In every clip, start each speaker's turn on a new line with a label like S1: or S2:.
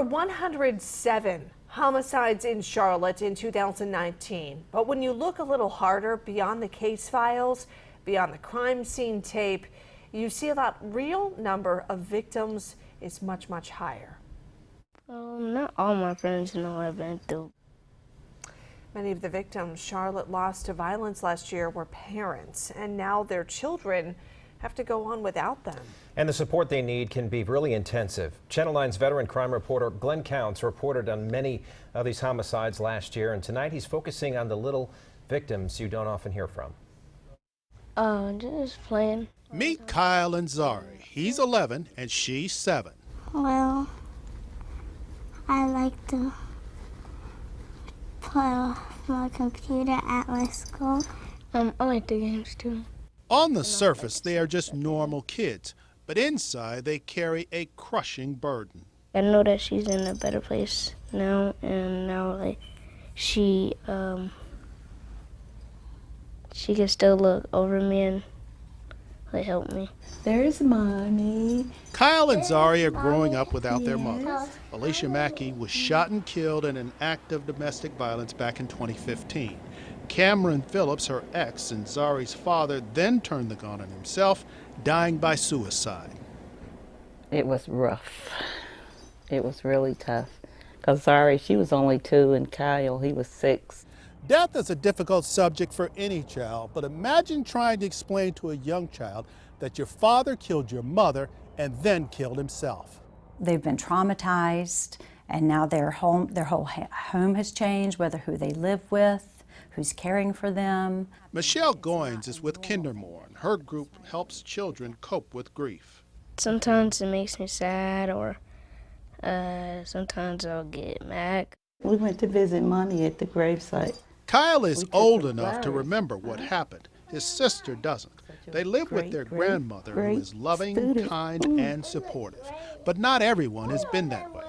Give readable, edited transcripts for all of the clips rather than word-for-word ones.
S1: were 107 homicides in Charlotte in 2019. But when you look a little harder beyond the case files, beyond the crime scene tape, you see that real number of victims is much, much higher.
S2: Not all my friends know what I've been through.
S1: Many of the victims Charlotte lost to violence last year were parents, and now their children have to go on without them.
S3: And the support they need can be really intensive. Channel 9's veteran crime reporter Glenn Counts reported on many of these homicides last year, and tonight he's focusing on the little victims you don't often hear from.
S2: Just playing.
S4: Meet Kyle and Zari. He's 11 and she's 7.
S5: Well, I like to play on my computer at my school.
S2: I like the games too.
S4: On the surface, they are just normal kids, but inside they carry a crushing burden.
S2: I know that she's in a better place now, and now like she can still look over me and help me.
S6: There's Mommy.
S4: Kyle and Zari are growing up without their mother. Alicia Mackey was shot and killed in an act of domestic violence back in 2015. Cameron Phillips, her ex and Zari's father, then turned the gun on himself, dying by suicide.
S7: It was rough. It was really tough. Because Zari, she was only 2, and Kyle, he was 6.
S4: Death is a difficult subject for any child, but imagine trying to explain to a young child that your father killed your mother and then killed himself.
S8: They've been traumatized, and now their whole home has changed, whether who they live with, who's caring for them.
S4: Michelle Goins is with Kindermore, and her group helps children cope with grief.
S2: Sometimes it makes me sad, or sometimes I'll get mad.
S6: We went to visit Mommy at the gravesite.
S4: Kyle is old enough to remember what happened. His sister doesn't. They live with their grandmother, who is loving, kind, and supportive. But not everyone has been that way.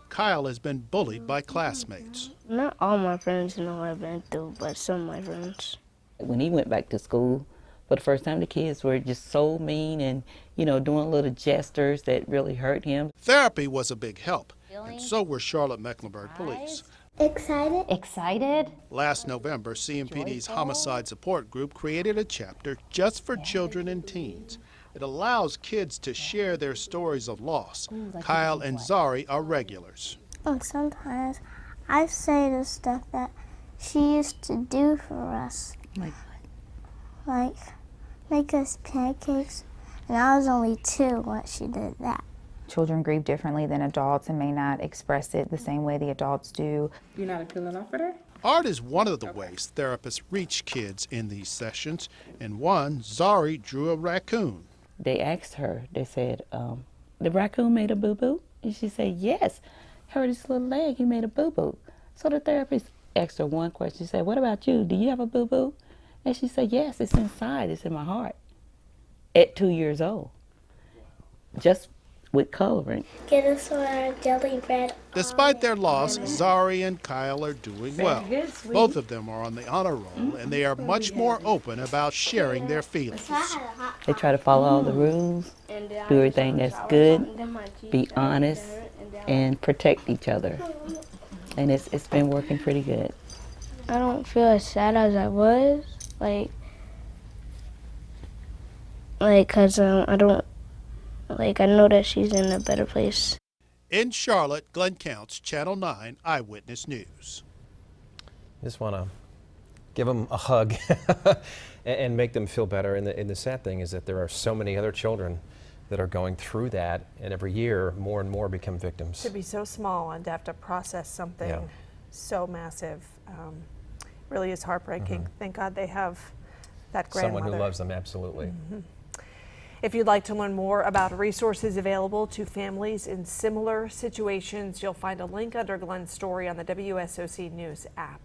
S4: Kyle has been bullied by classmates.
S2: Not all my friends know what I've been through, but some of my friends.
S7: When he went back to school, for the first time, the kids were just so mean and, doing little gestures that really hurt him.
S4: Therapy was a big help, and so were Charlotte Mecklenburg Police.
S5: Excited?
S8: Excited?
S4: Last November, CMPD's Homicide Support Group created a chapter just for children and teens. It allows kids to share their stories of loss. Kyle and Zari are regulars.
S5: Sometimes I say the stuff that she used to do for us.
S6: Like what?
S5: Like make us pancakes, and I was only 2 when she did that.
S9: Children grieve differently than adults and may not express it the same way the adults do.
S6: You're not appealing off of her?
S4: Art is one of the ways therapists reach kids in these sessions. In one, Zari drew a raccoon.
S7: They asked her, they said, the raccoon made a boo-boo? And she said, yes, hurt his little leg, he made a boo-boo. So the therapist asked her one question, she said, what about you, do you have a boo-boo? And she said, yes, it's inside, it's in my heart, at 2 years old, just with coloring.
S5: Get us our jelly bread.
S4: Despite their loss, Zari and Kyle are doing well. Both of them are on the honor roll, and they are much more open about sharing their feelings.
S7: They try to follow all the rules, do everything that's good, be honest, and protect each other. And it's been working pretty good.
S2: I don't feel as sad as I was, cause I know that she's in a better place.
S4: In Charlotte, Glenn Counts, Channel 9 Eyewitness News.
S3: Just want to give them a hug and make them feel better. And the sad thing is that there are so many other children that are going through that, and every year more and more become victims.
S1: To be so small and to have to process something so massive really is heartbreaking. Thank God they have that grandmother.
S3: Someone who loves them, absolutely.
S1: If you'd like to learn more about resources available to families in similar situations, you'll find a link under Glenn's story on the WSOC News app.